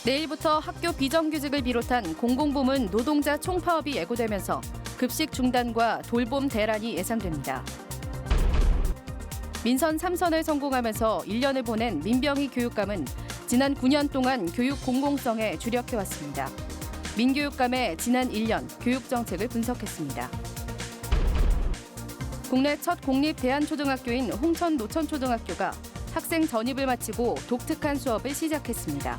내일부터 학교 비정규직을 비롯한 공공부문 노동자 총파업이 예고되면서 급식 중단과 돌봄 대란이 예상됩니다. 민선 3선을 성공하면서 1년을 보낸 민병희 교육감은 지난 9년 동안 교육 공공성에 주력해왔습니다. 민교육감의 지난 1년 교육 정책을 분석했습니다. 국내 첫 공립 대안초등학교인 홍천 노천초등학교가 학생 전입을 마치고 독특한 수업을 시작했습니다.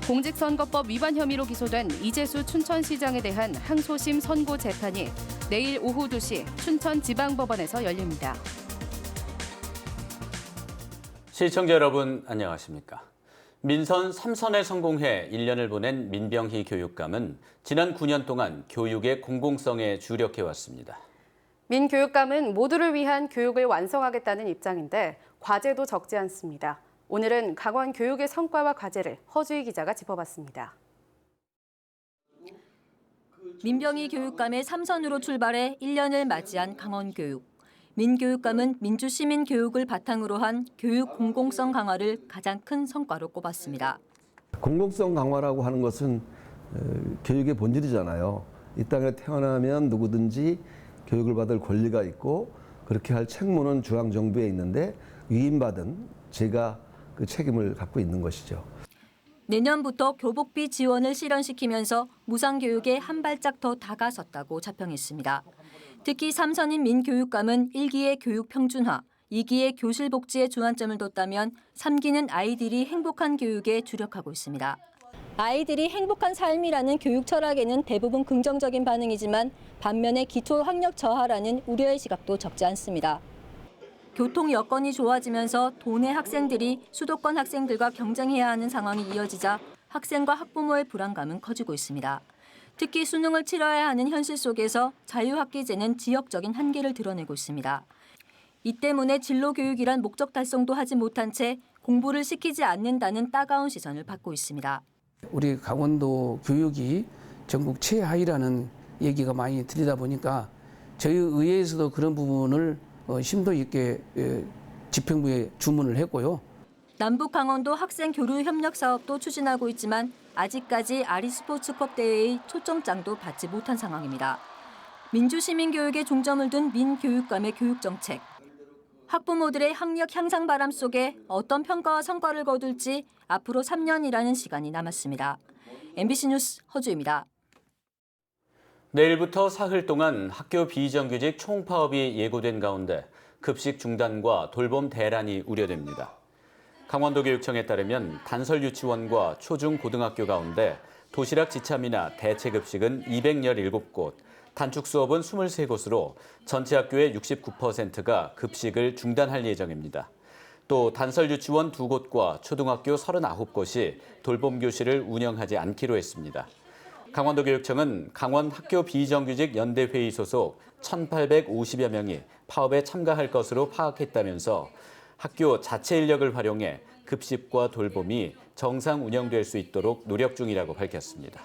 공직선거법 위반 혐의로 기소된 이재수 춘천시장에 대한 항소심 선고 재판이 내일 오후 2시 춘천지방법원에서 열립니다. 시청자 여러분 안녕하십니까? 민선 3선에 성공해 1년을 보낸 민병희 교육감은 지난 9년 동안 교육의 공공성에 주력해왔습니다. 민 교육감은 모두를 위한 교육을 완성하겠다는 입장인데 과제도 적지 않습니다. 오늘은 강원 교육의 성과와 과제를 허주희 기자가 짚어봤습니다. 민병희 교육감의 3선으로 출발해 1년을 맞이한 강원 교육. 민 교육감은 민주시민 교육을 바탕으로 한 교육 공공성 강화를 가장 큰 성과로 꼽았습니다. 공공성 강화라고 하는 것은 교육의 본질이잖아요. 이 땅에 태어나면 누구든지 교육을 받을 권리가 있고 그렇게 할 책무는 중앙정부에 있는데 위임받은 제가 그 책임을 갖고 있는 것이죠. 내년부터 교복비 지원을 실현시키면서 무상교육에 한 발짝 더 다가섰다고 자평했습니다. 특히 3선인 민 교육감은 1기의 교육 평준화, 2기의 교실 복지에 주안점을 뒀다면 3기는 아이들이 행복한 교육에 주력하고 있습니다. 아이들이 행복한 삶이라는 교육 철학에는 대부분 긍정적인 반응이지만 반면에 기초 학력 저하라는 우려의 시각도 적지 않습니다. 교통 여건이 좋아지면서 도내 학생들이 수도권 학생들과 경쟁해야 하는 상황이 이어지자 학생과 학부모의 불안감은 커지고 있습니다. 특히 수능을 치러야 하는 현실 속에서 자유학기제는 지역적인 한계를 드러내고 있습니다. 이 때문에 진로교육이란 목적 달성도 하지 못한 채 공부를 시키지 않는다는 따가운 시선을 받고 있습니다. 우리 강원도 교육이 전국 최하위라는 얘기가 많이 들리다 보니까 저희 의회에서도 그런 부분을 심도 있게 집행부에 주문을 했고요. 남북 강원도 학생 교류 협력 사업도 추진하고 있지만 아직까지 아리스포츠컵 대회의 초점장도 받지 못한 상황입니다. 민주시민교육에 중점을 둔 민 교육감의 교육 정책. 학부모들의 학력 향상 바람 속에 어떤 평가와 성과를 거둘지 앞으로 3년이라는 시간이 남았습니다. MBC 뉴스 허주입니다. 내일부터 사흘 동안 학교 비정규직 총파업이 예고된 가운데 급식 중단과 돌봄 대란이 우려됩니다. 강원도 교육청에 따르면 단설 유치원과 초중 고등학교 가운데 도시락 지참이나 대체 급식은 217곳, 단축 수업은 23곳으로 전체 학교의 69%가 급식을 중단할 예정입니다. 또 단설 유치원 2곳과 초등학교 39곳이 돌봄 교실을 운영하지 않기로 했습니다. 강원도 교육청은 강원 학교 비정규직 연대회의 소속 1,850여 명이 파업에 참가할 것으로 파악했다면서 학교 자체 인력을 활용해 급식과 돌봄이 정상 운영될 수 있도록 노력 중이라고 밝혔습니다.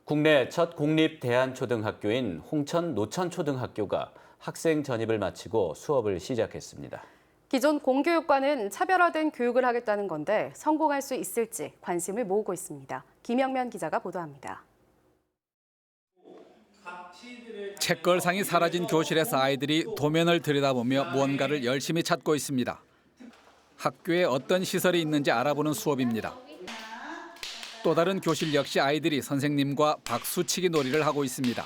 국내 첫 공립 대안초등학교인 홍천 노천초등학교가 학생 전입을 마치고 수업을 시작했습니다. 기존 공교육과는 차별화된 교육을 하겠다는 건데 성공할 수 있을지 관심을 모으고 있습니다. 김영면 기자가 보도합니다. 책걸상이 사라진 교실에서 아이들이 도면을 들여다보며 무언가를 열심히 찾고 있습니다. 학교에 어떤 시설이 있는지 알아보는 수업입니다. 또 다른 교실 역시 아이들이 선생님과 박수치기 놀이를 하고 있습니다.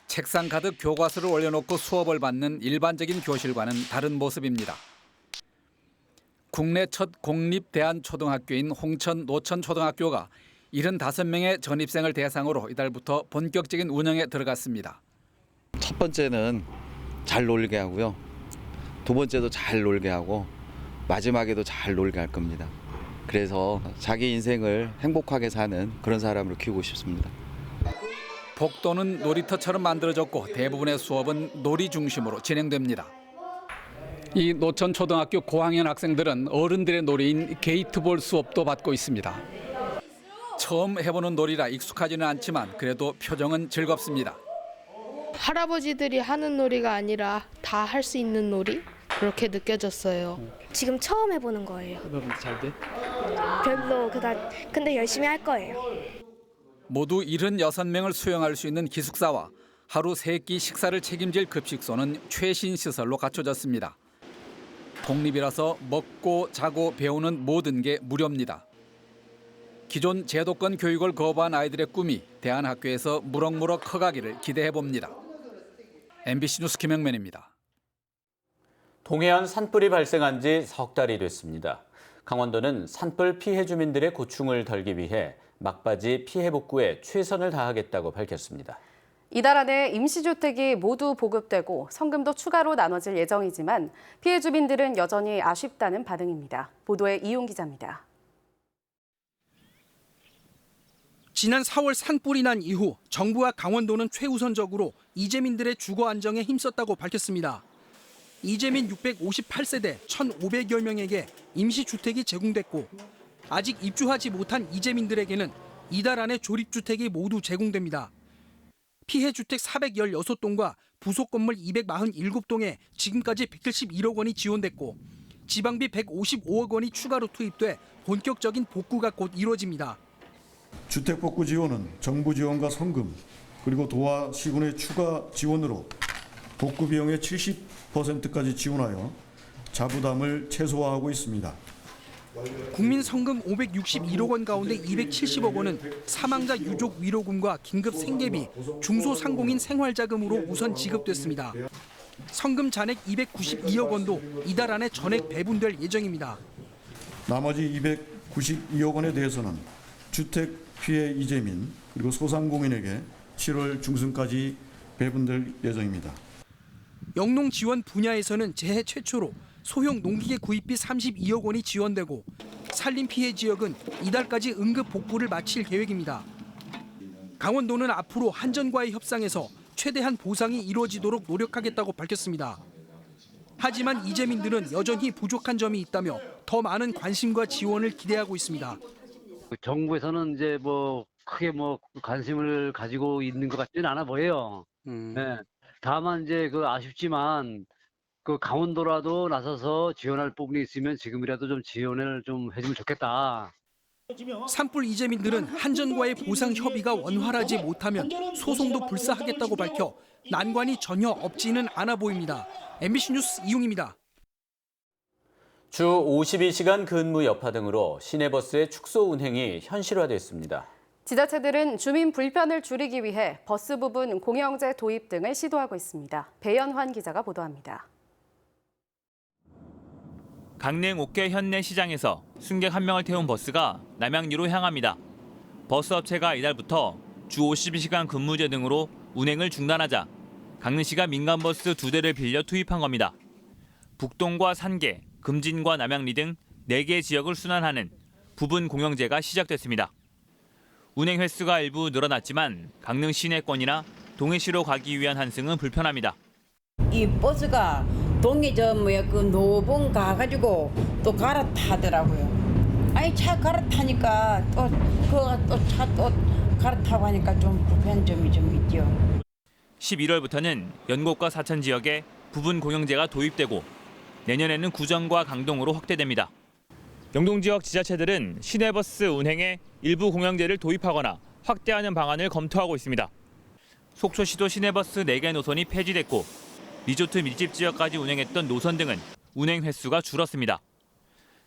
책상 가득 교과서를 올려놓고 수업을 받는 일반적인 교실과는 다른 모습입니다. 국내 첫 공립 대안초등학교인 홍천 노천초등학교가 75명의 전입생을 대상으로 이달부터 본격적인 운영에 들어갔습니다. 첫 번째는 잘 놀게 하고요. 두 번째도 잘 놀게 하고 마지막에도 잘 놀게 할 겁니다. 그래서 자기 인생을 행복하게 사는 그런 사람으로 키우고 싶습니다. 복도는 놀이터처럼 만들어졌고 대부분의 수업은 놀이 중심으로 진행됩니다. 이 노천초등학교 고학년 학생들은 어른들의 놀이인 게이트볼 수업도 받고 있습니다. 처음 해보는 놀이라 익숙하지는 않지만 그래도 표정은 즐겁습니다. 할아버지들이 하는 놀이가 아니라 다 할 수 있는 놀이? 그렇게 느껴졌어요. 지금 처음 해보는 거예요. 잘 돼? 별로 근데 열심히 할 거예요. 모두 76명을 수용할 수 있는 기숙사와 하루 3끼 식사를 책임질 급식소는 최신 시설로 갖춰졌습니다. 공립이라서 먹고 자고 배우는 모든 게 무료입니다. 기존 제도권 교육을 거부한 아이들의 꿈이 대안학교에서 무럭무럭 커가기를 기대해봅니다. MBC 뉴스 김영맨입니다. 동해안 산불이 발생한 지 석 달이 됐습니다. 강원도는 산불 피해 주민들의 고충을 덜기 위해 막바지 피해 복구에 최선을 다하겠다고 밝혔습니다. 이달 안에 임시주택이 모두 보급되고 성금도 추가로 나눠질 예정이지만 피해 주민들은 여전히 아쉽다는 반응입니다. 보도에 이용 기자입니다. 지난 4월 산불이 난 이후 정부와 강원도는 최우선적으로 이재민들의 주거 안정에 힘썼다고 밝혔습니다. 이재민 658세대 1,500여 명에게 임시주택이 제공됐고 아직 입주하지 못한 이재민들에게는 이달 안에 조립주택이 모두 제공됩니다. 피해 주택 416동과 부속 건물 247동에 지금까지 171억 원이 지원됐고 지방비 155억 원이 추가로 투입돼 본격적인 복구가 곧 이루어집니다. 주택복구 지원은 정부 지원과 성금 그리고 도와 시군의 추가 지원으로 복구 비용의 70%까지 지원하여 자부담을 최소화하고 있습니다. 국민 성금 561억 원 가운데 270억 원은 사망자 유족 위로금과 긴급 생계비, 중소상공인 생활자금으로 우선 지급됐습니다. 성금 잔액 292억 원도 이달 안에 전액 배분될 예정입니다. 나머지 292억 원에 대해서는 주택 피해 이재민 그리고 소상공인에게 7월 중순까지 배분될 예정입니다. 영농 지원 분야에서는 재해 최초로 소형 농기계 구입비 32억 원이 지원되고 산림 피해 지역은 이달까지 응급 복구를 마칠 계획입니다. 강원도는 앞으로 한전과의 협상에서 최대한 보상이 이루어지도록 노력하겠다고 밝혔습니다. 하지만 이재민들은 여전히 부족한 점이 있다며 더 많은 관심과 지원을 기대하고 있습니다. 정부에서는 이제 크게 관심을 가지고 있는 것 같지는 않아 보여요. 네. 다만 이제 아쉽지만 강원도라도 나서서 지원할 부분이 있으면 지금이라도 좀 지원을 좀 해주면 좋겠다. 산불 이재민들은 한전과의 보상 협의가 원활하지 못하면 소송도 불사하겠다고 밝혀 난관이 전혀 없지는 않아 보입니다. MBC 뉴스 이용입니다. 주 52시간 근무 여파 등으로 시내버스의 축소 운행이 현실화됐습니다. 지자체들은 주민 불편을 줄이기 위해 버스 부분 공영제 도입 등을 시도하고 있습니다. 배연환 기자가 보도합니다. 강릉 옥계 현내시장에서 승객 1명을 태운 버스가 남양유로 향합니다. 버스 업체가 이달부터 주 52시간 근무제 등으로 운행을 중단하자 강릉시가 민간버스 2대를 빌려 투입한 겁니다. 북동과 산계, 금진과 남양리 등 4개 지역을 순환하는 부분 공영제가 시작됐습니다. 운행 횟수가 일부 늘어났지만 강릉 시내권이나 동해시로 가기 위한 환승은 불편합니다. 이 버스가 동해 노봉 가가지고 또 갈아타더라고요. 아니 차 갈아타니까 차 갈아타고 하니까 좀 불편한 점이 좀 있죠. 11월부터는 연곡과 사천 지역에 부분 공영제가 도입되고 내년에는 구정과 강동으로 확대됩니다. 영동 지역 지자체들은 시내버스 운행에 일부 공영제를 도입하거나 확대하는 방안을 검토하고 있습니다. 속초시도 시내버스 4개 노선이 폐지됐고 리조트 밀집 지역까지 운행했던 노선 등은 운행 횟수가 줄었습니다.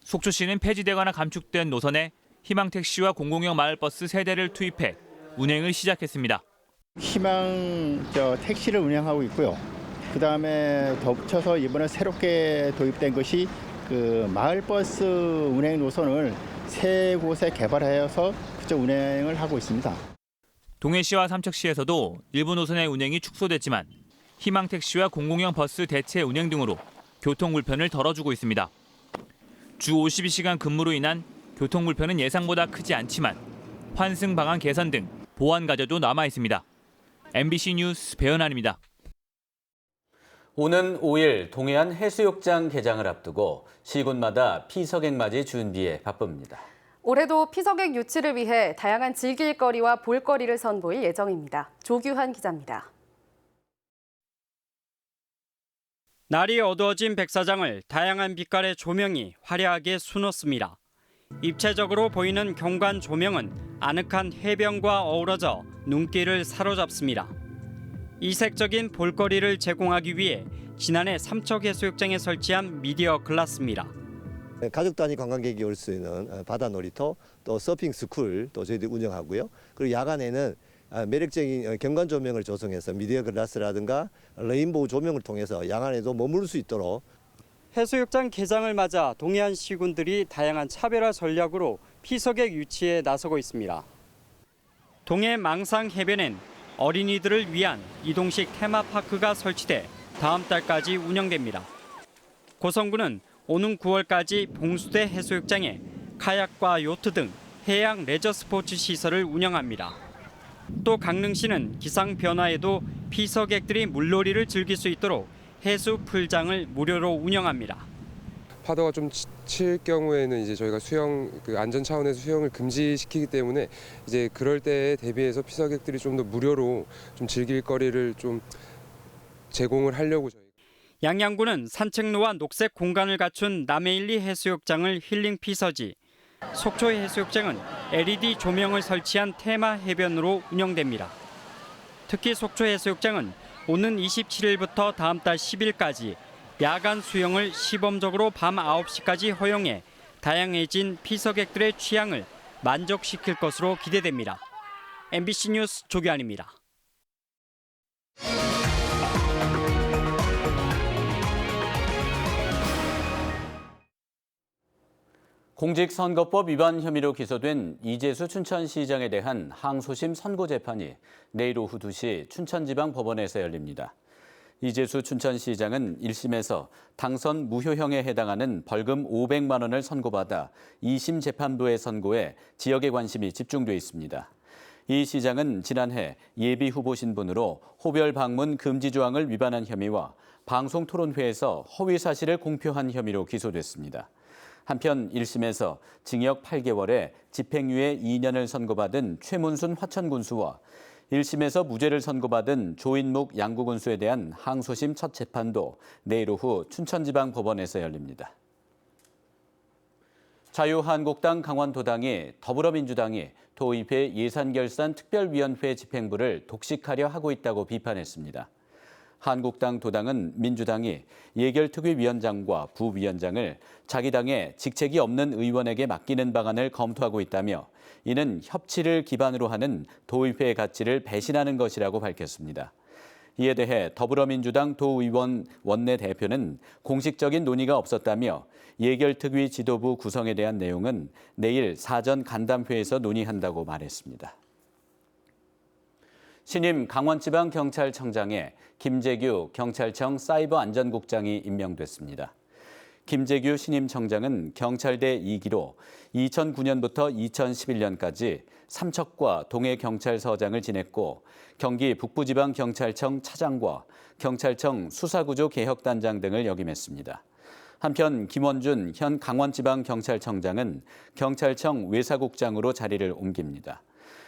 속초시는 폐지되거나 감축된 노선에 희망택시와 공공형 마을버스 3대를 투입해 운행을 시작했습니다. 희망 택시를 운행하고 있고요. 그다음에 덧붙여서 이번에 새롭게 도입된 것이 마을버스 운행 노선을 3곳에 개발하여서 그쪽 운행을 하고 있습니다. 동해시와 삼척시에서도 일부 노선의 운행이 축소됐지만 희망택시와 공공형 버스 대체 운행 등으로 교통 불편을 덜어주고 있습니다. 주 52시간 근무로 인한 교통 불편은 예상보다 크지 않지만 환승 방안 개선 등 보완 과제도 남아 있습니다. MBC 뉴스 배연환입니다. 오는 5일 동해안 해수욕장 개장을 앞두고 시군마다 피서객 맞이 준비에 바쁩니다. 올해도 피서객 유치를 위해 다양한 즐길거리와 볼거리를 선보일 예정입니다. 조규환 기자입니다. 날이 어두워진 백사장을 다양한 빛깔의 조명이 화려하게 수놓습니다. 입체적으로 보이는 경관 조명은 아늑한 해변과 어우러져 눈길을 사로잡습니다. 이색적인 볼거리를 제공하기 위해 지난해 삼척해수욕장에 설치한 미디어 글라스입니다. 가족 단위 관광객이 올 수 있는 바다 놀이터, 또 서핑 스쿨 또 저희들이 운영하고요. 그리고 야간에는 매력적인 경관 조명을 조성해서 미디어 글라스라든가 레인보우 조명을 통해서 야간에도 머물 수 있도록. 해수욕장 개장을 맞아 동해안 시군들이 다양한 차별화 전략으로 피서객 유치에 나서고 있습니다. 동해 망상 해변엔 어린이들을 위한 이동식 테마파크가 설치돼 다음 달까지 운영됩니다. 고성군은 오는 9월까지 봉수대 해수욕장에 카약과 요트 등 해양 레저 스포츠 시설을 운영합니다. 또 강릉시는 기상 변화에도 피서객들이 물놀이를 즐길 수 있도록 해수 풀장을 무료로 운영합니다. 파도가 좀 칠 경우에는 이제 저희가 수영 안전 차원에서 수영을 금지시키기 때문에 이제 그럴 때에 대비해서 피서객들이 좀 더 무료로 좀 즐길 거리를 좀 제공을 하려고 저희. 양양군은 산책로와 녹색 공간을 갖춘 남해일리 해수욕장을 힐링 피서지, 속초 해수욕장은 LED 조명을 설치한 테마 해변으로 운영됩니다. 특히 속초 해수욕장은 오는 27일부터 다음 달 10일까지 야간 수영을 시범적으로 밤 9시까지 허용해 다양해진 피서객들의 취향을 만족시킬 것으로 기대됩니다. MBC 뉴스 조규환입니다. 공직선거법 위반 혐의로 기소된 이재수 춘천시장에 대한 항소심 선고재판이 내일 오후 2시 춘천지방법원에서 열립니다. 이재수 춘천시장은 1심에서 당선 무효형에 해당하는 벌금 500만 원을 선고받아 2심 재판부의 선고에 지역의 관심이 집중돼 있습니다. 이 시장은 지난해 예비 후보 신분으로 호별 방문 금지 조항을 위반한 혐의와 방송토론회에서 허위 사실을 공표한 혐의로 기소됐습니다. 한편 1심에서 징역 8개월에 집행유예 2년을 선고받은 최문순 화천군수와 1심에서 무죄를 선고받은 조인묵 양구군수에 대한 항소심 첫 재판도 내일 오후 춘천지방법원에서 열립니다. 자유한국당 강원도당이 더불어민주당이 도의회 예산결산특별위원회 집행부를 독식하려 하고 있다고 비판했습니다. 한국당 도당은 민주당이 예결특위위원장과 부위원장을 자기 당의 직책이 없는 의원에게 맡기는 방안을 검토하고 있다며 이는 협치를 기반으로 하는 도의회의 가치를 배신하는 것이라고 밝혔습니다. 이에 대해 더불어민주당 도의원 원내대표는 공식적인 논의가 없었다며 예결특위 지도부 구성에 대한 내용은 내일 사전 간담회에서 논의한다고 말했습니다. 신임 강원지방경찰청장에 김재규 경찰청 사이버안전국장이 임명됐습니다. 김재규 신임 청장은 경찰대 2기로 2009년부터 2011년까지 삼척과 동해경찰서장을 지냈고 경기 북부지방경찰청 차장과 경찰청 수사구조 개혁단장 등을 역임했습니다. 한편 김원준 현 강원지방경찰청장은 경찰청 외사국장으로 자리를 옮깁니다.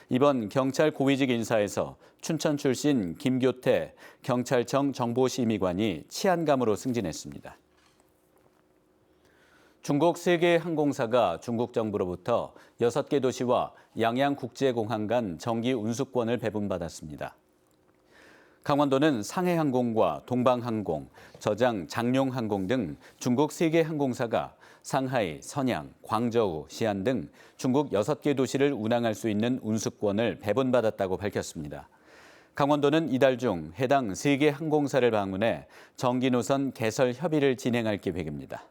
이번 경찰 고위직 인사에서 춘천 출신 김교태 경찰청 정보심의관이 치안감으로 승진했습니다. 중국 3개 항공사가 중국 정부로부터 6개 도시와 양양국제공항 간 정기 운수권을 배분받았습니다. 강원도는 상해항공과 동방항공, 저장 장룡항공 등 중국 3개 항공사가 상하이, 선양, 광저우, 시안 등 중국 6개 도시를 운항할 수 있는 운수권을 배분받았다고 밝혔습니다. 강원도는 이달 중 해당 3개 항공사를 방문해 정기 노선 개설 협의를 진행할 계획입니다.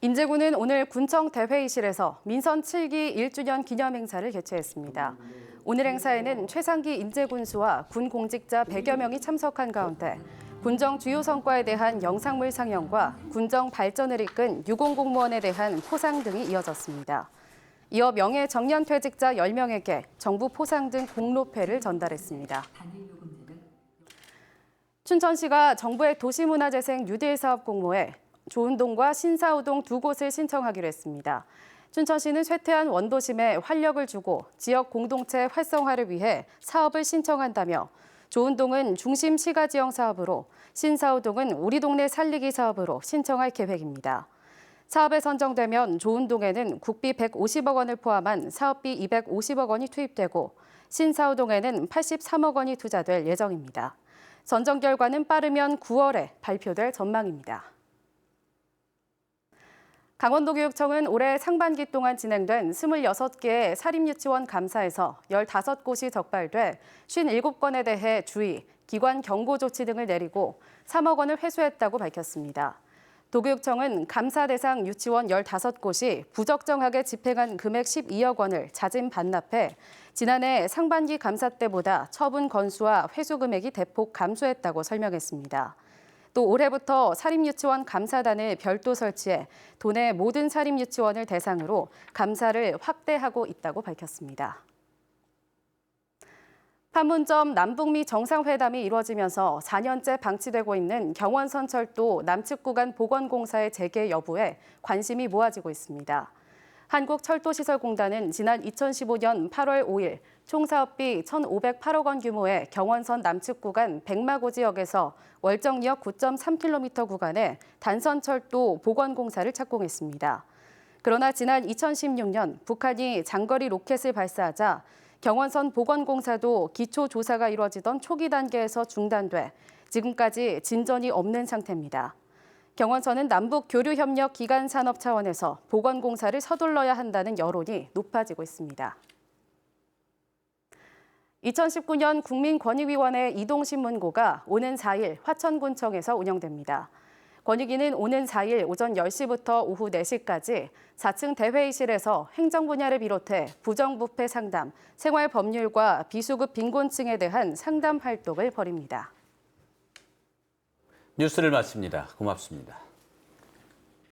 인제군은 오늘 군청 대회의실에서 민선 7기 1주년 기념 행사를 개최했습니다. 오늘 행사에는 최상기 인제군수와 군 공직자 100여 명이 참석한 가운데 군정 주요 성과에 대한 영상물 상영과 군정 발전을 이끈 유공공무원에 대한 포상 등이 이어졌습니다. 이어 명예 정년퇴직자 10명에게 정부 포상 등 공로패를 전달했습니다. 춘천시가 정부의 도시문화재생 뉴딜 사업 공모에 조은동과 신사우동 2곳을 신청하기로 했습니다. 춘천시는 쇠퇴한 원도심에 활력을 주고 지역 공동체 활성화를 위해 사업을 신청한다며 조운동은 중심 시가 지형 사업으로, 신사우동은 우리 동네 살리기 사업으로 신청할 계획입니다. 사업에 선정되면 조운동에는 국비 150억 원을 포함한 사업비 250억 원이 투입되고 신사우동에는 83억 원이 투자될 예정입니다. 선정 결과는 빠르면 9월에 발표될 전망입니다. 강원도교육청은 올해 상반기 동안 진행된 26개의 사립유치원 감사에서 15곳이 적발돼 57건에 대해 주의, 기관 경고 조치 등을 내리고 3억 원을 회수했다고 밝혔습니다. 도교육청은 감사 대상 유치원 15곳이 부적정하게 집행한 금액 12억 원을 자진 반납해 지난해 상반기 감사 때보다 처분 건수와 회수 금액이 대폭 감소했다고 설명했습니다. 또 올해부터 사립유치원 감사단을 별도 설치해 도내 모든 사립유치원을 대상으로 감사를 확대하고 있다고 밝혔습니다. 판문점 남북미 정상회담이 이루어지면서 4년째 방치되고 있는 경원선 철도 남측 구간 복원공사의 재개 여부에 관심이 모아지고 있습니다. 한국철도시설공단은 지난 2015년 8월 5일 총 사업비 1,508억 원 규모의 경원선 남측 구간 백마고 지역에서 월정리역 9.3km 구간에 단선철도 복원공사를 착공했습니다. 그러나 지난 2016년 북한이 장거리 로켓을 발사하자 경원선 복원공사도 기초조사가 이루어지던 초기 단계에서 중단돼 지금까지 진전이 없는 상태입니다. 경원선은 남북 교류협력 기간 산업 차원에서 복원공사를 서둘러야 한다는 여론이 높아지고 있습니다. 2019년 국민권익위원회 이동신문고가 오는 4일 화천군청에서 운영됩니다. 권익위는 오는 4일 오전 10시부터 오후 4시까지 4층 대회의실에서 행정 분야를 비롯해 부정부패 상담, 생활법률과 비수급 빈곤층에 대한 상담 활동을 벌입니다. 뉴스를 마칩니다. 고맙습니다.